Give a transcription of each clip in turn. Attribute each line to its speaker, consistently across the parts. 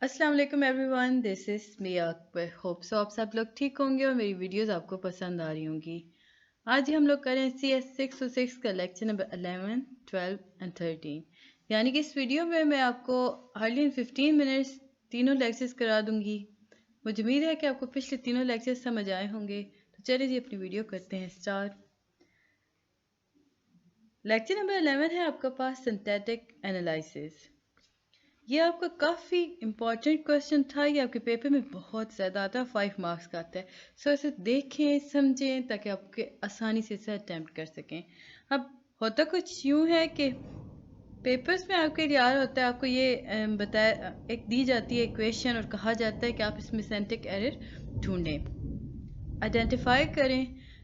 Speaker 1: अस्सलाम वालेकुम everyone, this is Miya Akbar. Hope so आप सब लोग ठीक होंगे और मेरी वीडियोस आपको पसंद आ रही होंगी। आज ही हम लोग करें CS606 का लेक्चर नंबर 11, 12 एंड 13। यानी कि इस वीडियो में मैं आपको हार्डली इन 15 मिनट्स तीनों लेक्चर्स करा दूंगी। मुझे उम्मीद है कि आपको पिछले तीनों लेक्चर्स समझ आए होंगे। तो चलिए जी अपनी वीडियो करते हैं स्टार्ट। लेक्चर नंबर 11 है आपका पास सिंथेटिक एनालिसिस। ये आपका काफ़ी इम्पॉर्टेंट क्वेश्चन था। ये आपके पेपर में बहुत ज़्यादा आता है, 5 मार्क्स का आता है। सो इसे देखें समझें ताकि आपके आसानी से इसे अटैम्प्ट कर सकें। अब होता कुछ यूँ है कि पेपर्स में आपके लिए आ रहा होता है, आपको ये बताया एक दी जाती है इक्वेशन और कहा जाता है कि आप इसमें सिंटैक्टिक एरर ढूंढें, आइडेंटिफाई करें।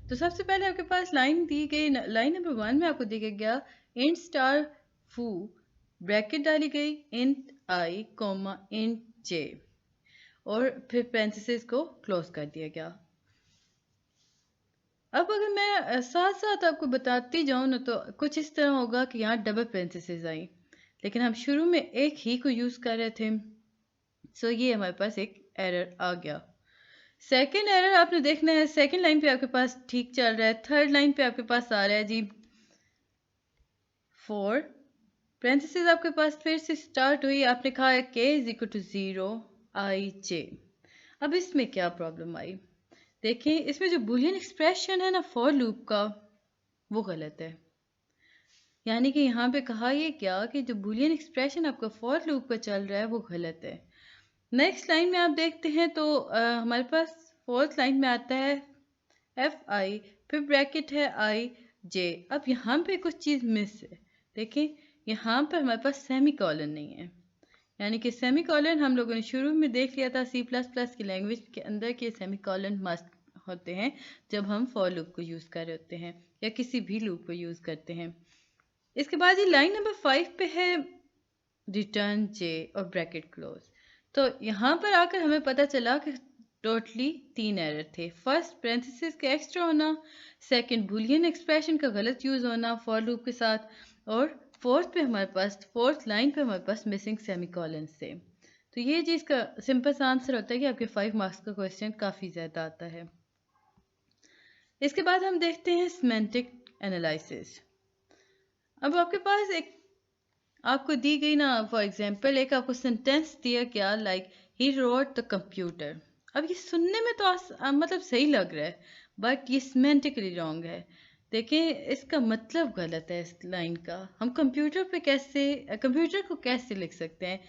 Speaker 1: तो सबसे पहले आपके पास लाइन दी गई, लाइन नंबर 1 में आपको दिया गया इंट स्टार फू, ब्रैकेट डाली गई इंट आई कॉमा इंट जे और फिर पेरेंथेसिस को क्लोज कर दिया गया। अब अगर मैं साथ साथ आपको बताती जाऊँ ना तो कुछ इस तरह होगा कि यहाँ डबल पेरेंथेसिस आई, लेकिन हम शुरू में एक ही को यूज़ कर रहे थे। सो ये हमारे पास एक एरर आ गया। सेकेंड एरर आपने देखना है, सेकेंड लाइन पे आपके पास ठीक चल रहा है, थर्ड लाइन पे आपके पास आ रहा है जी 4, पेरेंथेसिस आपके पास फिर से स्टार्ट हुई, आपने कहा है k इज इक्वल टू 0 आई जे। अब इसमें क्या प्रॉब्लम आई, देखें इसमें जो बुलियन एक्सप्रेशन है ना फॉर लूप का, वो गलत है। यानी कि यहाँ पे कहा ये क्या कि जो बुलियन एक्सप्रेशन आपका फॉर लूप का चल रहा है वो गलत है। नेक्स्ट लाइन में आप देखते हैं तो हमारे पास फोर्थ लाइन में आता है एफ आई, फिर ब्रैकेट है आई जे। अब यहाँ पे कुछ चीज़ मिस है। देखें यहाँ पर हमारे पास सेमी कॉलन नहीं है, यानी कि सेमी कॉलन हम लोगों ने शुरू में देख लिया था सी प्लस प्लस की लैंग्वेज के अंदर के सेमी कॉलन मस्ट होते हैं जब हम फॉर लूप को यूज़ कर रहे होते हैं या किसी भी लूप को यूज़ करते हैं। इसके बाद ये लाइन नंबर 5 पे है रिटर्न जे और ब्रैकेट क्लोज। तो यहाँ पर आकर हमें पता चला कि टोटली 3 एरर थे। फर्स्ट पेरेंथेसिस का एक्स्ट्रा होना, सेकंड बुलियन एक्सप्रेशन का गलत यूज़ होना फॉर लूप के साथ, और फोर्थ पे हमारे पास फोर्थ लाइन पे हमारे पास मिसिंग सेमीकोलन थे। तो ये चीज़ का सिंपल सा आंसर होता है कि आपके 5 मार्क्स का क्वेश्चन काफ़ी ज़्यादा आता है। इसके बाद हम देखते हैं सिमेंटिक एनालिसिस। अब आपके पास एक आपको दी गई ना, फॉर एग्जांपल एक आपको सेंटेंस दिया क्या, like he wrote the computer. अब ये सुनने में तो मतलब सही लग रहा है, बट ये सिमेंटिकली रॉन्ग है। देखिए इसका मतलब गलत है इस लाइन का। हम कंप्यूटर पे कैसे, कंप्यूटर को कैसे लिख सकते हैं,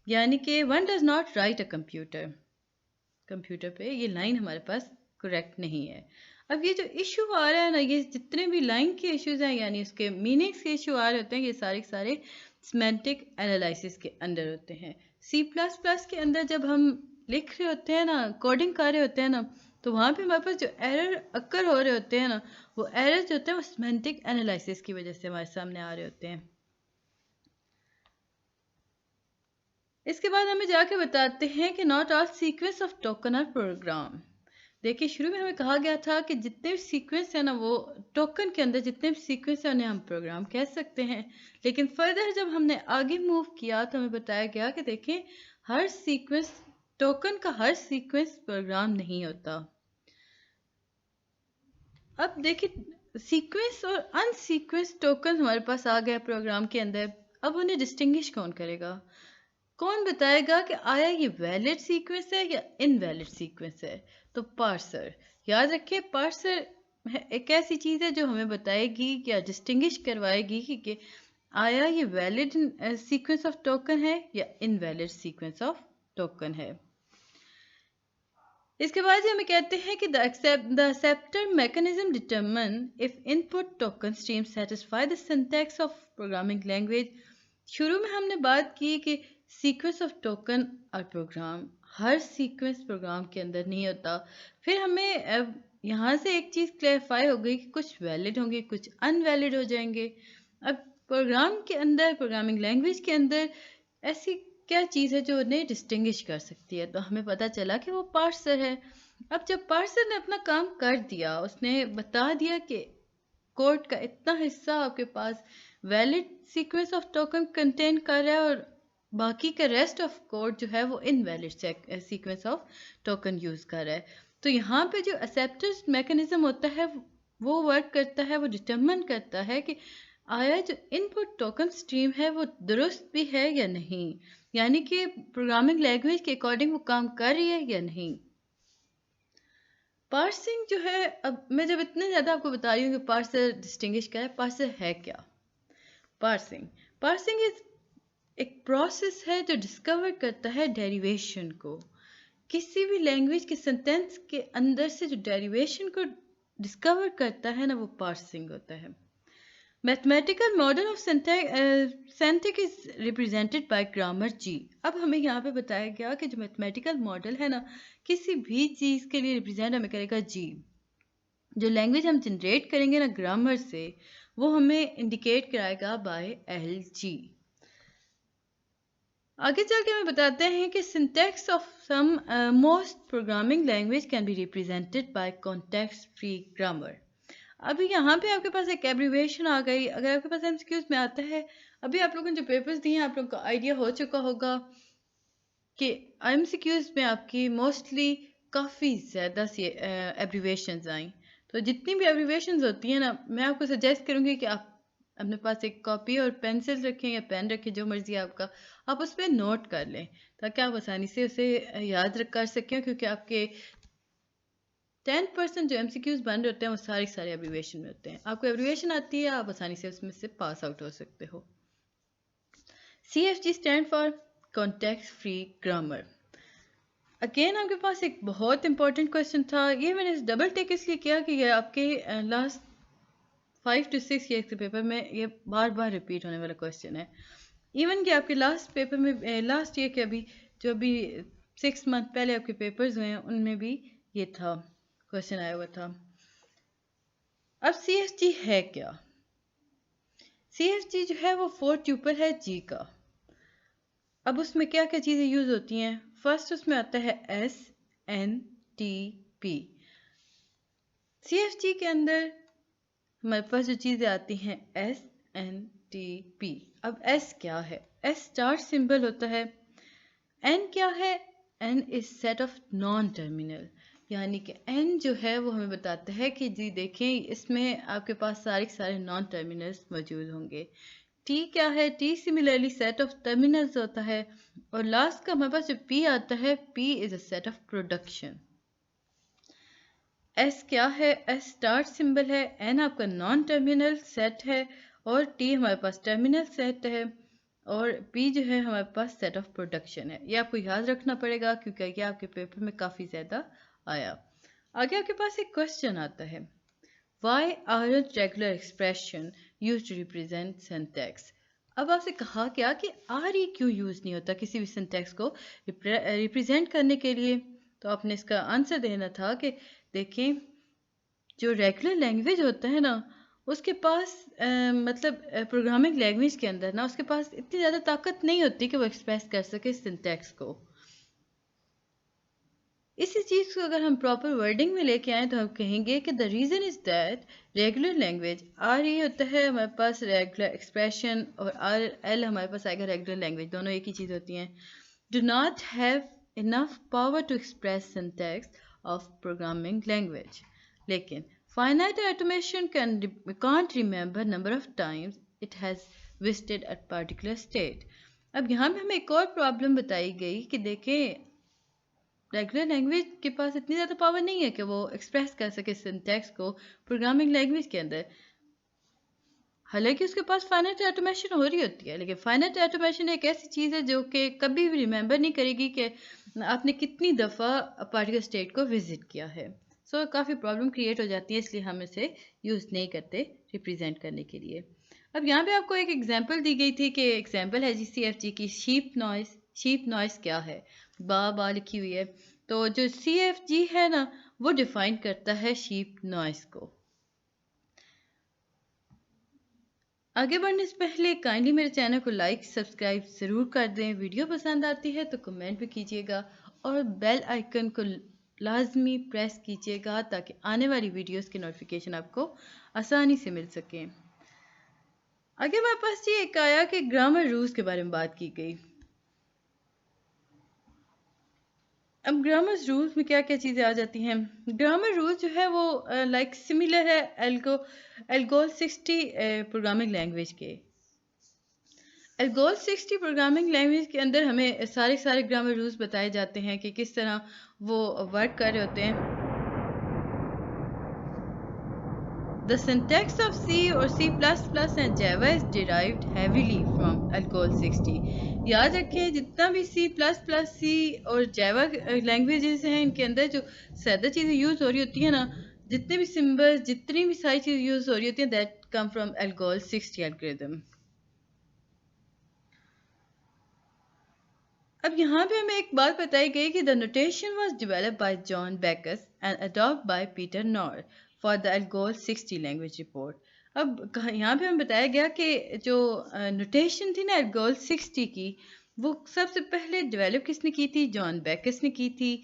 Speaker 1: यानी कि one does not right a computer. Computer पे ये लाइन हमारे पास करेक्ट नहीं है। अब ये जो इशू आ रहा है ना, ये जितने भी लाइन के इश्यूज हैं यानी उसके मीनिंग्स के इशू आ रहे होते हैं, ये सारे के सारे सिमेंटिक एनालिसिस के अंदर होते हैं। सी प्लस प्लस के अंदर जब हम लिख रहे होते हैं ना, कोडिंग कर रहे होते हैं ना, तो वहाँ पे हमारे पास जो एरर अक्कर हो रहे होते हैं ना, वो एरर जो होते हैं वो सिमेंटिक एनालिसिस की वजह से हमारे सामने आ रहे होते हैं। इसके बाद हमें जाके बताते हैं कि not all sequence of token are program. देखिए शुरू में हमें कहा गया था कि जितने भी सीक्वेंस है ना, वो टोकन के अंदर जितने भी सीक्वेंस है उन्हें हम प्रोग्राम कह सकते हैं। लेकिन फर्दर जब हमने आगे मूव किया तो हमें बताया गया कि देखें हर सीक्वेंस, टोकन का हर सीक्वेंस प्रोग्राम नहीं होता। अब देखिए सीक्वेंस और अनसीक्वेंस टोकन हमारे पास आ गया प्रोग्राम के अंदर। अब उन्हें डिस्टिंग्विश कौन करेगा, कौन बताएगा कि आया ये वैलिड सीक्वेंस है या इनवैलिड सीक्वेंस है। तो पार्सर, याद रखिए पार्सर एक ऐसी चीज़ है जो हमें बताएगी या डिस्टिंग्विश करवाएगी कि आया ये वैलिड सीक्वेंस ऑफ टोकन है या इनवैलिड सीक्वेंस ऑफ टोकन है। इसके बाद ही हमें कहते हैं कि the acceptor mechanism determine if input token stream satisfy the syntax of programming language. शुरू में हमने बात की कि सीक्वेंस ऑफ टोकन और प्रोग्राम, हर सीक्वेंस प्रोग्राम के अंदर नहीं होता। फिर हमें यहाँ से एक चीज़ क्लैरिफाई हो गई कि कुछ वैलिड होंगे कुछ अनवैलिड हो जाएंगे। अब प्रोग्राम के अंदर, प्रोग्रामिंग लैंग्वेज के अंदर ऐसी क्या चीज़ है जो उन्हें डिस्टिंग्विश कर सकती है, तो हमें पता चला कि वो पार्सर है। अब जब पार्सर ने अपना काम कर दिया, उसने बता दिया कि कोड का इतना हिस्सा आपके पास valid sequence of token contain कर रहा है और बाकी का रेस्ट ऑफ कोड जो है वो invalid sequence of token use कर रहा है। तो यहाँ पे जो एक्सेप्टेंस मैकेनिज्म होता है वो वर्क करता है, वो डिटरमिन करता है कि आया जो इनपुट टोकन स्ट्रीम है वो दुरुस्त भी है या नहीं, यानी कि प्रोग्रामिंग लैंग्वेज के अकॉर्डिंग वो काम कर रही है या नहीं। पार्सिंग जो है, अब मैं जब इतने ज़्यादा आपको बता रही हूँ कि पार्सर डिस्टिंग्विश क्या है, पार्सर है क्या। पार्सिंग पार्सिंग इज एक प्रोसेस है जो डिस्कवर करता है डेरिवेशन को। किसी भी लैंग्वेज के सेंटेंस के अंदर से जो डेरिवेशन को डिस्कवर करता है ना, वो पार्सिंग होता है। Mathematical model of syntax is represented by grammar जी। अब हमें यहाँ पे बताया गया कि जो मैथमेटिकल मॉडल है ना, किसी भी चीज़ के लिए रिप्रेजेंट हमें करेगा जी। जो लैंग्वेज हम जनरेट करेंगे ना ग्रामर से, वो हमें इंडिकेट कराएगा बाय एल जी। आगे चल के हमें बताते हैं कि syntax of some most programming language can be represented by context free grammar. अभी यहाँ पे आपके पास एक एब्रीविएशन आ गई। अगर आपके पास एमसीक्यूज में आता है, अभी आप लोगों ने जो पेपर्स दिए हैं आप लोगों को आइडिया हो चुका होगा कि एमसीक्यूज में आपकी मोस्टली काफ़ी ज़्यादा सी एब्रीविएशंस आई। तो जितनी भी एब्रीविएशंस होती हैं ना, मैं आपको सजेस्ट करूँगी कि आप अपने पास एक कॉपी और पेंसिल रखें या पेन रखें, जो मर्जी आपका, आप उस पर नोट कर लें ताकि आप आसानी से उसे याद कर सकें, क्योंकि आपके 10% जो एमसीक्यूज बन रहे होते हैं वो सारे एब्रीविएशन में होते हैं। आपको एब्रीविएशन आती है, आप आसानी से उसमें से पास आउट हो सकते हो। CFG stand for context free grammar. Again आपके पास एक बहुत इंपॉर्टेंट क्वेश्चन था। ये मैंने डबल टेक इसलिए किया कि ये आपके लास्ट 5 to 6 ईयर के पेपर में ये बार बार रिपीट होने वाला क्वेश्चन है। इवन कि आपके लास्ट पेपर में लास्ट ईयर के अभी जो अभी 6 मंथ पहले आपके पेपर्स हुए हैं उनमें भी ये था, क्वेश्चन आया हुआ था। अब CFG है क्या? CFG जो है वो 4 ट्यूपल है जी का। अब उसमें क्या क्या चीज़ें यूज़ होती हैं? फर्स्ट उसमें आता है SNTP। CFG के अंदर हमारे पास जो चीज़ें आती हैं SNTP। अब S क्या है? S स्टार सिंबल होता है। N क्या है? N is set of non terminal, यानी कि N जो है वो हमें बताता है कि जी देखें इसमें आपके पास सारे नॉन टर्मिनल्स मौजूद होंगे। T क्या है? T similarly set of terminals होता है। और लास्ट का हमारे पास जो P आता है, P is a set of production. S क्या है? S स्टार्ट सिंबल है। N आपका नॉन टर्मिनल सेट है और T हमारे पास टर्मिनल सेट है और P जो है हमारे पास सेट ऑफ प्रोडक्शन है। ये आपको याद रखना पड़ेगा क्योंकि ये आपके पेपर में काफ़ी ज़्यादा आया। आगे आपके पास एक क्वेश्चन आता है, why aren't regular expression use to represent syntax. अब आपसे कहा गया कि आर ई क्यों यूज़ नहीं होता किसी भी सिंटैक्स को रिप्रेजेंट करने के लिए। तो आपने इसका आंसर देना था कि देखें, जो रेगुलर लैंग्वेज होता है ना, उसके पास मतलब प्रोग्रामिंग लैंग्वेज के अंदर ना उसके पास इतनी ज़्यादा ताकत नहीं होती कि वो एक्सप्रेस कर सके सिंटैक्स को। इसी चीज़ को अगर हम प्रॉपर वर्डिंग में लेके आए तो हम कहेंगे कि the reason is that regular language, R E होता है हमारे पास रेगुलर एक्सप्रेशन और आर एल हमारे पास आएगा रेगुलर लैंग्वेज, दोनों एक ही चीज़ होती हैं। Do not have enough power to express syntax of programming language. लेकिन finite automation can't remember number of times it has visited a particular state। अब यहाँ पे हमें एक और प्रॉब्लम बताई गई कि देखें, रेगुलर लैंग्वेज के पास इतनी ज़्यादा पावर नहीं है कि वो एक्सप्रेस कर सके सिंटैक्स को प्रोग्रामिंग लैंग्वेज के अंदर। हालांकि उसके पास फाइनाइट ऑटोमेशन हो रही होती है, लेकिन फाइनाइट ऑटोमेशन एक ऐसी चीज़ है जो कि कभी भी रिमेंबर नहीं करेगी कि आपने कितनी दफ़ा पार्टिकुलर स्टेट को विजिट किया है। सो काफ़ी प्रॉब्लम क्रिएट हो जाती है, इसलिए हम इसे यूज़ नहीं करते रिप्रेजेंट करने के लिए। अब यहाँ पे आपको एक एग्जांपल दी गई थी कि एग्जांपल है GCFG की शीप नॉइस। शीप नॉइस क्या है? बा लिखी हुई है। तो जो CFG है ना, वो डिफाइन करता है शीप नॉइस को। आगे बढ़ने से पहले काइंडली मेरे चैनल को लाइक सब्सक्राइब ज़रूर कर दें। वीडियो पसंद आती है तो कमेंट भी कीजिएगा और बेल आइकन को लाजमी प्रेस कीजिएगा ताकि आने वाली वीडियोस की नोटिफिकेशन आपको आसानी से मिल सके। आगे हमारे पास ये एक आया कि ग्रामर रूल्स के बारे में बात की गई। अब ग्रामर रूल्स में क्या क्या चीज़ें आ जाती हैं। ग्रामर रूल जो है वो लाइक सिमिलर है एल्गोल 60 प्रोग्रामिंग लैंग्वेज के। एल्गोल 60 प्रोग्रामिंग लैंग्वेज के अंदर हमें सारे ग्रामर रूल्स बताए जाते हैं कि किस तरह वो वर्क कर रहे होते हैं। The syntax of C or C++ and Java is derived heavily from Algol 60. याद रखें जितना भी C++, C और Java लैंग्वेजेस हैं इनके अंदर जो ज़्यादा चीज़ें यूज़ हो रही होती हैं ना, जितने भी सिम्बल्स जितनी भी सारी चीज़ें यूज़ हो रही होती हैं that come from Algol 60 algorithm. अब यहाँ पे हमें एक बात बताई गई कि the notation was developed by John Backus and adopt by Peter Naur for the Algol 60 language report. अब यहाँ पे हमें बताया गया कि जो नोटेशन थी ना एल्गोल 60 की, वो सबसे पहले डेवलप किसने की थी? जॉन बेकस ने की थी।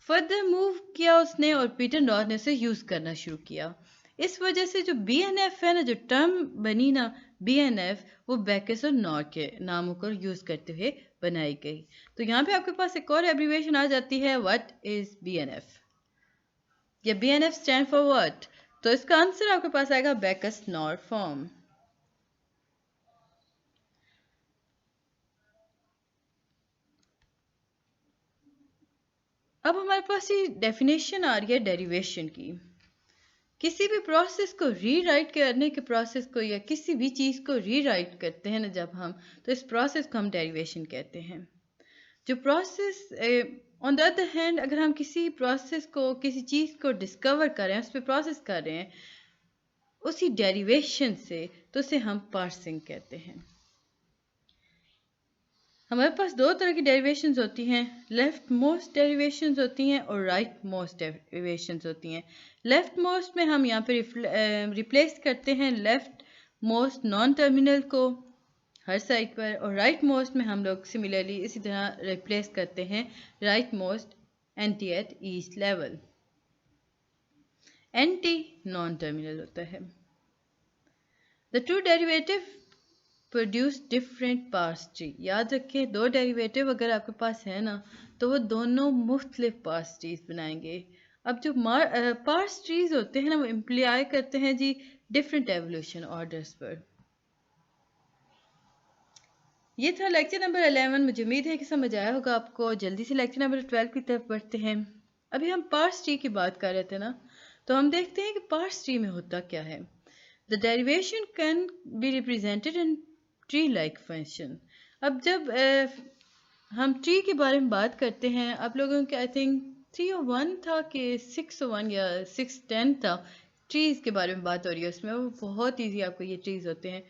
Speaker 1: फर्दर मूव किया उसने और पीटर नॉर ने उसे यूज़ करना शुरू किया। इस वजह से जो BNF है ना, जो टर्म बनी ना BNF, वो बेकस और नॉर के नामों को यूज़ करते हुए बनाई गई। तो यहाँ पे आपके पास एक और एब्रीविएशन आ जाती है, व्हाट इज BNF या BNF स्टैंड फॉर व्हाट। तो इसका आंसर आपके पास आएगा बेकस नॉर फॉर्म। अब हमारे पास ये डेफिनेशन आ रही है डेरिवेशन की। किसी भी प्रोसेस को रीराइट करने के प्रोसेस को या किसी भी चीज़ को रीराइट करते हैं ना जब हम, तो इस प्रोसेस को हम डेरिवेशन कहते हैं। जो process on the other hand, अगर हम किसी प्रोसेस को किसी चीज़ को डिस्कवर कर रहे हैं, उस पर प्रोसेस कर रहे हैं उसी डेरिवेशन से, तो उसे हम पार्सिंग कहते हैं। हमारे पास दो तरह की डेरिवेशंस होती हैं, लेफ्ट मोस्ट डेरिवेशंस होती हैं और राइट मोस्ट डेरिवेशंस होती हैं। लेफ्ट मोस्ट में हम यहाँ पे रिप्लेस करते हैं लेफ्ट मोस्ट नॉन टर्मिनल को हर साइड पर, और राइट मोस्ट में हम लोग सिमिलरली इसी तरह रिप्लेस करते हैं right most NT at each level. NT non terminal होता है। The two derivative produce different parse tree. याद रखें, दो डेरिवेटिव अगर आपके पास है ना, तो वो दोनों मुख्तलिफ पार्स ट्रीज बनाएंगे। अब जो पार्स ट्रीज होते हैं ना, वो इम्प्लाई करते हैं जी डिफरेंट एवोल्यूशन ऑर्डर्स पर। ये था लेक्चर नंबर 11। मुझे उम्मीद है कि समझ आया होगा आपको। जल्दी से लेक्चर नंबर 12 की तरफ बढ़ते हैं। अभी हम पार्स ट्री की बात कर रहे थे ना, तो हम देखते हैं कि पार्स ट्री में होता क्या है। The derivation can be represented in tree like function. अब जब हम ट्री के बारे में बात करते हैं, आप लोगों के आई थिंक 301 था कि 601 या 610 था, ट्रीज के बारे में बात हो रही है उसमें। वो बहुत ईजी आपको ये ट्रीज होते हैं।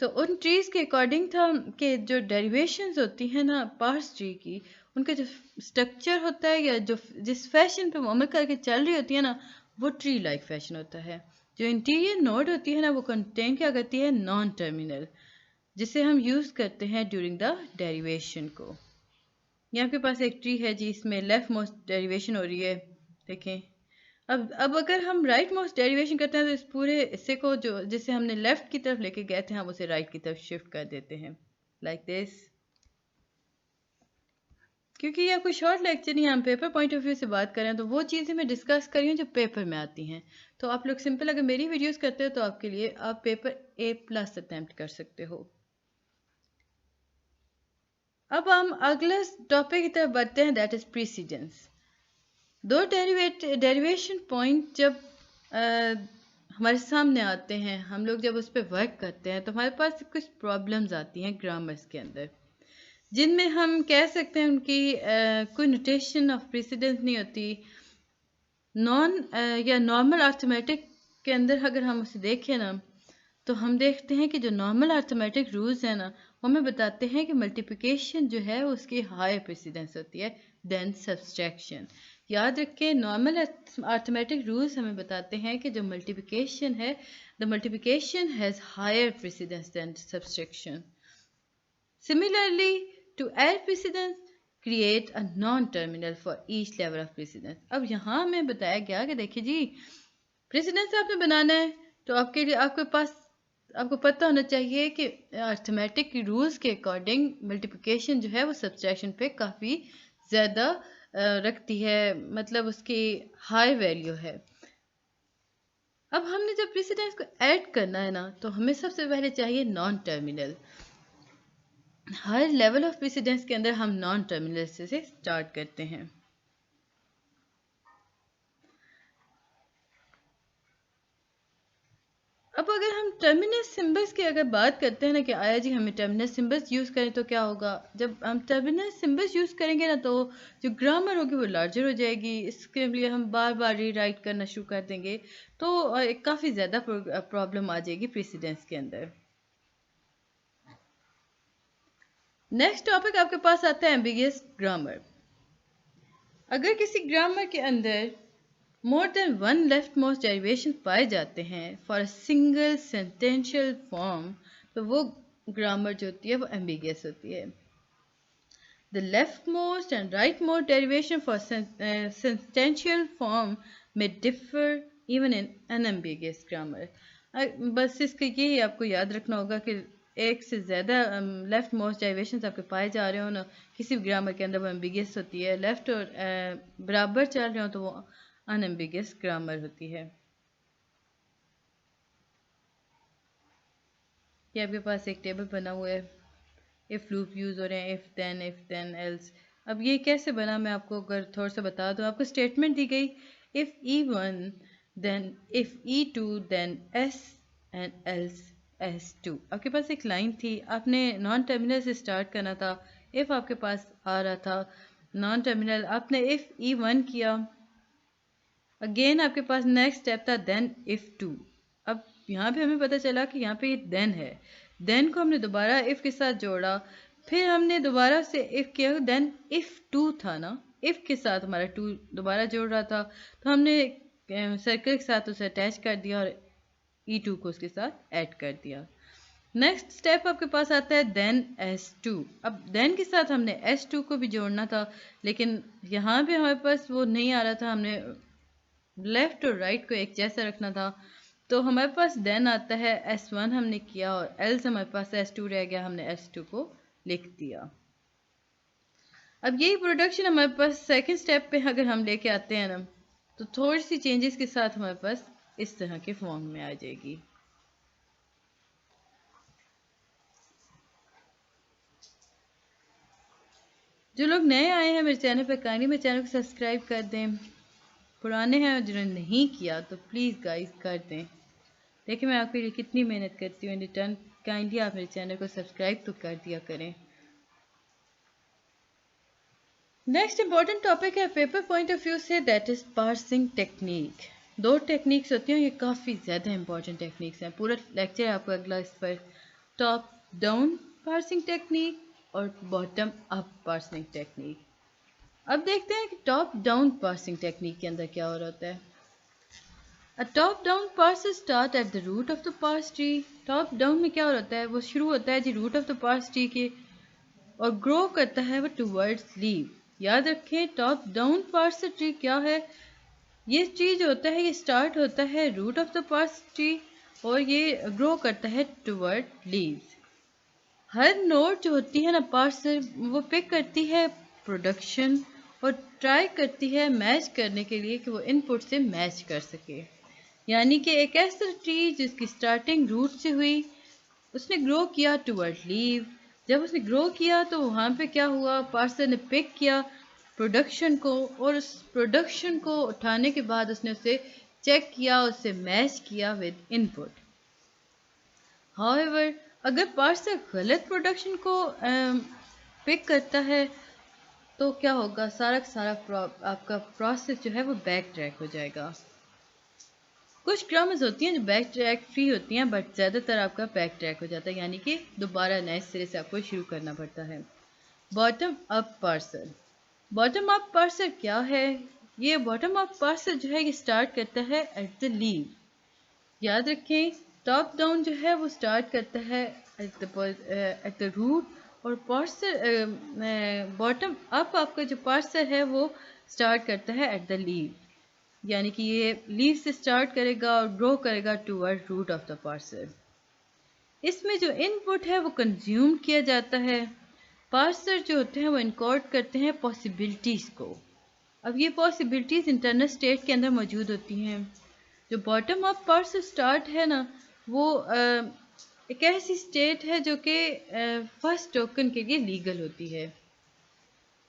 Speaker 1: तो उन ट्रीज के अकॉर्डिंग था कि जो डेरिवेशंस होती हैं ना पार्स ट्री की, उनका जो स्ट्रक्चर होता है या जो जिस फैशन पे वो अमल करके चल रही होती है ना, वो ट्री लाइक फैशन होता है। जो इंटीरियर नोड होती है ना, वो कंटेन क्या करती है? नॉन टर्मिनल, जिसे हम यूज़ करते हैं ड्यूरिंग द डेरिवेशन को। यहाँ के पास एक ट्री है जी, इसमें लेफ्ट मोस्ट डेरिवेशन हो रही है, देखें। अब अगर हम राइट मोस्ट डेरिवेशन करते हैं तो इस पूरे हिस्से को जो जिसे हमने लेफ्ट की तरफ लेके गए थे, हम उसे राइट की तरफ शिफ्ट कर देते हैं लाइक दिस। क्योंकि यह कोई शॉर्ट लेक्चर नहीं, हम पेपर पॉइंट ऑफ व्यू से बात करें, तो वो चीज़ें मैं डिस्कस कर रही हूँ जो पेपर में आती हैं। तो आप लोग सिंपल अगर मेरी वीडियोस करते हो तो आपके लिए आप पेपर A+ अटैम्प्ट कर सकते हो। अब हम अगले टॉपिक की तरफ बढ़ते हैं, दैट इज प्रीसीडेंस। दो डेरिवेशन पॉइंट जब हमारे सामने आते हैं, हम लोग जब उस पर वर्क करते हैं, तो हमारे पास कुछ प्रॉब्लम्स आती हैं ग्रामर्स के अंदर, जिनमें हम कह सकते हैं उनकी कोई नोटेशन ऑफ प्रीसीडेंस नहीं होती। या नॉर्मल अर्थमेटिक के अंदर अगर हम उसे देखें ना, तो हम देखते हैं कि जो नॉर्मल अर्थमेटिक रूल्स हैं ना, वो हमें बताते हैं कि मल्टीप्लिकेशन जो है उसकी हायर प्रेसिडेंस होती है देन सब्सट्रैक्शन। याद रखें, नॉर्मल अर्थमेटिक रूल्स हमें बताते हैं कि जो मल्टीप्लिकेशन है, the multiplication has higher precedence than subtraction. Similarly, to add precedence create a non terminal for each level of precedence. अब यहाँ हमें बताया गया कि देखिए जी, प्रेसिडेंस आपने बनाना है तो आपके लिए आपके पास आपको पता होना चाहिए कि अर्थमेटिक की रूल्स के अकॉर्डिंग मल्टीप्लिकेशन जो है वो सब्सट्रैक्शन पे काफ़ी ज़्यादा रखती है, मतलब उसकी हाई वैल्यू है। अब हमने जब प्रेसिडेंस को ऐड करना है ना, तो हमें सबसे पहले चाहिए non terminal. Her level of precedence के अंदर हम नॉन टर्मिनल से स्टार्ट करते हैं। अब अगर हम टर्मिनल सिंबल्स की अगर बात करते हैं ना कि आया जी हमें टर्मिनल सिंबल्स यूज़ करें तो क्या होगा, जब हम टर्मिनल सिंबल्स यूज़ करेंगे ना तो जो ग्रामर होगी वो लार्जर हो जाएगी। इसके लिए हम बार बार रीराइट करना शुरू कर देंगे, तो काफ़ी ज़्यादा प्रॉब्लम आ जाएगी प्रेसिडेंस के अंदर। नेक्स्ट टॉपिक आपके पास आता है एम्बिगियस ग्रामर। अगर किसी ग्रामर के अंदर more than one left most derivation पाए जाते हैं for a single sentential form, तो वो ग्रामर जो होती है वो एम्बिगियस होती है। The left most and right most derivation for sentential form में differ even in unambiguous grammar. बस इसके यही आपको याद रखना होगा कि एक से ज़्यादा लेफ्ट मोस्ट डेरिवेशंस आपके पाए जा रहे हो ना, किसी भी ग्रामर के अंदर वो एम्बिगियस होती है। लेफ्ट और बराबर चल रहे हो तो वो अनएम्बिगियस ग्रामर होती है। ये आपके पास एक टेबल बना हुआ है, इफ़ लूप यूज़ हो रहे हैं, इफ़ देन एल्स। अब ये कैसे बना मैं आपको अगर थोड़ा सा बता दूँ। आपको स्टेटमेंट दी गई if E1 then if E2 then S and else S2। आपके पास एक लाइन थी, आपने नॉन टर्मिनल से स्टार्ट करना था। इफ़ आपके पास आ रहा था नॉन टर्मिनल, आपने इफ़ E1 किया, अगेन आपके पास नेक्स्ट स्टेप था देन इफ़ टू। अब यहाँ पे हमें पता चला कि यहाँ पे ये देन है, देन को हमने दोबारा इफ़ के साथ जोड़ा, फिर हमने दोबारा से इफ़ किया, देन इफ़ टू था ना, इफ़ के साथ हमारा टू दोबारा जोड़ रहा था, तो हमने सर्कल के साथ उसे अटैच कर दिया और E2 को उसके साथ ऐड कर दिया। नेक्स्ट स्टेप आपके पास आता है देन S2। अब देन के साथ हमने S2 को भी जोड़ना था, लेकिन यहाँ पे हमारे पास वो नहीं आ रहा था, हमने लेफ्ट और राइट को एक जैसा रखना था। तो हमारे पास देन आता है S1 हमने किया और एल्स हमारे पास S2 रह गया, हमने S2 को लिख दिया। अब यही प्रोडक्शन हमारे पास सेकंड स्टेप पे अगर हम लेके आते हैं ना, तो थोड़ी सी चेंजेस के साथ हमारे पास इस तरह के फॉर्म में आ जाएगी। जो लोग नए आए हैं मेरे चैनल पर, काइंडली मेरे चैनल को सब्सक्राइब कर दें। पुराने हैं जिन्होंने नहीं किया तो प्लीज़ गाइस कर दें। देखिए मैं आपके लिए कितनी मेहनत करती हूँ इन रिटर्न, काइंडली आप मेरे चैनल को सब्सक्राइब तो कर दिया करें। नेक्स्ट इंपॉर्टेंट टॉपिक है पेपर पॉइंट ऑफ व्यू से, दैट इज़ पार्सिंग टेक्निक। दो टेक्निक्स होती हैं, ये काफ़ी ज़्यादा इंपॉर्टेंट टेक्निक्स हैं। पूरा लेक्चर आपको अगला इस पर टॉप डाउन पार्सिंग टेक्निक और बॉटम अप पार्सिंग टेक्निक। अब देखते हैं कि टॉप डाउन पार्सिंग टेक्निक के अंदर क्या हो रहा होता है। A top down parser start at the root of the parse tree। Top down में क्या हो रहा है, वो शुरू होता है जी root of the parse tree के और ग्रो करता है वो टूवर्ड्स लीव। याद रखें टॉप डाउन पार्सर ट्री क्या है, ये ट्री जो होता है ये स्टार्ट होता है root of the parse tree और ये ग्रो करता है टूवर्ड लीव्स। हर नोड जो होती है ना पार्सर, वो पिक करती है प्रोडक्शन और ट्राई करती है मैच करने के लिए कि वो इनपुट से मैच कर सके। यानी कि एक ऐसा ट्री जिसकी स्टार्टिंग रूट से हुई, उसने ग्रो किया टूवर्ड लीव। जब उसने ग्रो किया तो वहाँ पे क्या हुआ, पार्सर ने पिक किया प्रोडक्शन को और उस प्रोडक्शन को उठाने के बाद उसने उसे चेक किया, उससे मैच किया विद इनपुट। हाउएवर अगर पार्सर गलत प्रोडक्शन को पिक करता है तो क्या होगा, सारा का सारा आपका प्रोसेस जो है वो बैक ट्रैक हो जाएगा। कुछ ग्रामर्स होती हैं जो बैक ट्रैक फ्री होती हैं, बट ज़्यादातर आपका बैक ट्रैक हो जाता है, यानी कि दोबारा नए सिरे से आपको शुरू करना पड़ता है। Bottom up parser. Bottom up parser क्या है, ये बॉटम अप पार्सर जो है ये स्टार्ट करता है एट द लीव। याद रखें टॉप डाउन जो है वो स्टार्ट करता है एट द रूट और पार्सर बॉटम अप आपका जो पार्सर है वो स्टार्ट करता है एट द लीव। यानी कि ये लीव से स्टार्ट करेगा और ग्रो करेगा toward root of the parser. इसमें जो इनपुट है वो कंज्यूम किया जाता है। पार्सर जो होते हैं वो इनकोड करते हैं पॉसिबिलिटीज़ को। अब ये पॉसिबिलिटीज़ इंटरनल स्टेट के अंदर मौजूद होती हैं। जो बॉटम अप पार्सर स्टार्ट है ना, वो एक ऐसी स्टेट है जो कि फर्स्ट टोकन के लिए लीगल होती है।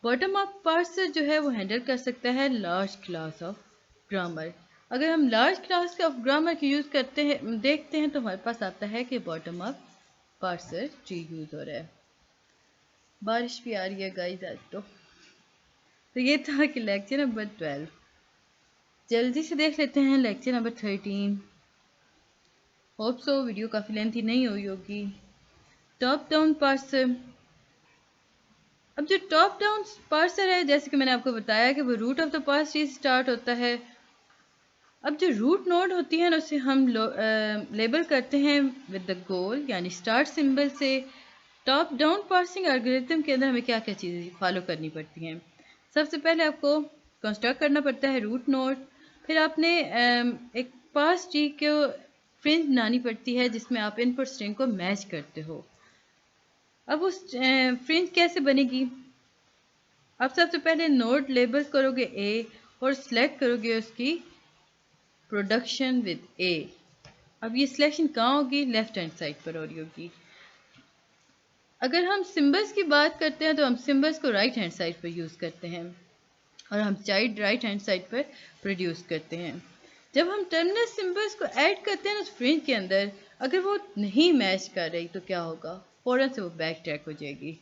Speaker 1: बॉटम अप पार्सर जो है वो हैंडल कर सकता है लार्ज क्लास ऑफ ग्रामर। अगर हम लार्ज क्लास ऑफ ग्रामर की यूज़ करते हैं, देखते हैं, तो हमारे पास आता है कि bottom up parser tree use हो रहा है। बारिश भी आ रही है गाइस आज तो ये था कि लेक्चर नंबर 12। जल्दी से देख लेते हैं lecture number 13। Hope so video काफ़ी लेंथी नहीं हुई होगी। Top down parser. अब जो टॉप डाउन पार्सर है, जैसे कि मैंने आपको बताया कि वो root of the parse tree start होता है। अब जो रूट नोड होती है ना, उसे हम लेबल करते हैं विद द गोल, यानी स्टार्ट सिंबल से। टॉप डाउन पार्सिंग एल्गोरिथम के अंदर हमें क्या क्या चीज़ें फॉलो करनी पड़ती हैं। सबसे पहले आपको कंस्ट्रक्ट करना पड़ता है रूट नोड। फिर आपने एक पार्स ट्री को फ्रेंच बनानी पड़ती है जिसमें आप इनपुट स्ट्रिंग को मैच करते हो। अब उस फ्रेंच कैसे बनेगी? आप सबसे पहले नोड लेबल करोगे ए और सिलेक्ट करोगे उसकी प्रोडक्शन विद ए। अब ये सिलेक्शन कहाँ होगी? लेफ्ट हैंड साइड पर हो रही होगी। अगर हम सिंबल्स की बात करते हैं तो हम सिंबल्स को राइट हैंड साइड पर यूज़ करते हैं और हम चाइल्ड राइट हैंड साइड पर प्रोड्यूस करते हैं। जब हम टर्मिनल सिंबल्स को ऐड करते हैं ना फ्रेंच के अंदर, अगर वो नहीं मैच कर रही तो क्या होगा? फ़ौरन से वो बैक ट्रैक हो जाएगी।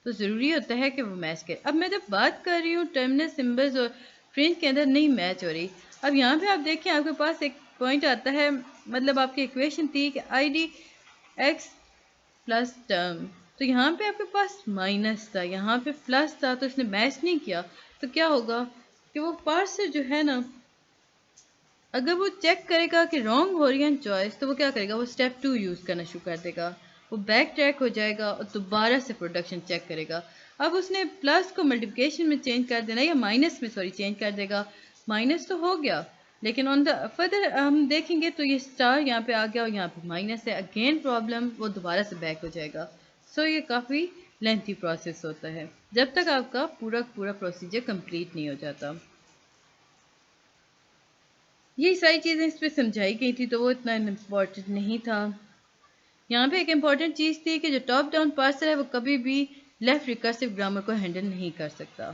Speaker 1: तो ज़रूरी होता है कि वो मैच करे। अब मैं जब बात कर रही हूँ टर्मिनल सिंबल्स और फ्रेंच के अंदर नहीं मैच हो रही, अब यहाँ पे आप देखें आपके पास एक पॉइंट आता है, मतलब आपकी इक्वेशन थी कि I D x plus term, तो यहाँ पे आपके पास माइनस था, यहाँ पे प्लस था, तो इसने मैच नहीं किया। तो क्या होगा कि वो पार्सर जो है ना, अगर वो चेक करेगा कि रॉन्ग हो रही है चॉइस, तो वो क्या करेगा? वो स्टेप 2 यूज़ करना शुरू कर देगा। वो बैक ट्रैक हो जाएगा और दोबारा से प्रोडक्शन चेक करेगा। अब उसने प्लस को मल्टीप्लिकेशन में चेंज कर देना, या माइनस में सॉरी चेंज कर देगा। माइनस तो हो गया, लेकिन ऑन द फर्दर हम देखेंगे तो ये स्टार यहाँ पे आ गया और यहाँ पे माइनस है। अगेन प्रॉब्लम, वो दोबारा से बैक हो जाएगा। सो ये काफ़ी लेंथी प्रोसेस होता है जब तक आपका पूरा प्रोसीजर कंप्लीट नहीं हो जाता। ये सारी चीज़ें इस पर समझाई गई थी, तो वो इतना इम्पोर्टेंट नहीं था। यहाँ पे एक इम्पॉर्टेंट चीज़ थी कि जो टॉप डाउन पार्सर है वो कभी भी लेफ्ट रिकर्सिव ग्रामर को हैंडल नहीं कर सकता।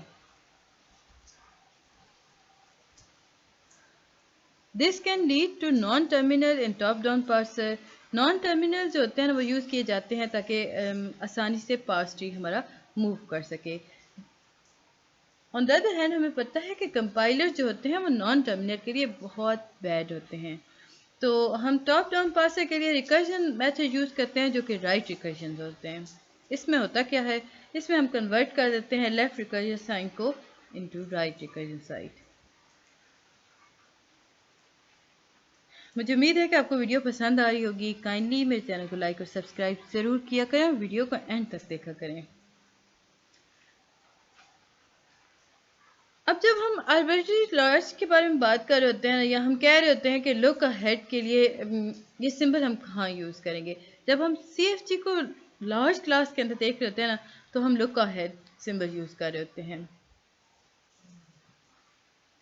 Speaker 1: This can lead to non terminal in top down parser. Non terminal जो होते हैं ना, वो यूज़ किए जाते हैं ताकि आसानी से पार्स ट्री हमारा मूव कर सके। ऑन द अदर हैंड हमें पता है कि कंपाइलर जो होते हैं वो नॉन टर्मिनल के लिए बहुत बैड होते हैं। तो हम टॉप डाउन पार्सर के लिए रिकर्जन मेथड यूज़ करते हैं जो कि राइट रिकर्जन होते हैं। इसमें होता क्या है? इसमें हम कन्वर्ट कर देते हैं लेफ्ट रिकर्जन साइन को इनटू राइट रिकर्जन साइड। मुझे उम्मीद है कि आपको वीडियो पसंद आ रही होगी। काइंडली मेरे चैनल को लाइक और सब्सक्राइब ज़रूर किया करें, वीडियो को एंड तक देखा करें। अब जब हम आर्बिट्ररी लॉयर्स के बारे में बात कर रहे होते हैं या हम कह रहे होते हैं कि लुक अहेड के लिए ये सिंबल हम कहाँ यूज़ करेंगे, जब हम CFG को लार्ज क्लास के अंदर देख रहे होते हैं ना, तो हम लुक अहेड सिंबल यूज़ कर रहे होते हैं।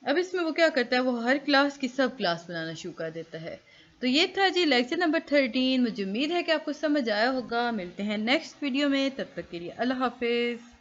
Speaker 1: अब इसमें वो क्या करता है? वो हर क्लास की सब क्लास बनाना शुरू कर देता है। तो ये था जी लेक्चर नंबर 13। मुझे उम्मीद है कि आपको समझ आया होगा। मिलते हैं नेक्स्ट वीडियो में, तब तक के लिए अल्लाह हाफिज़।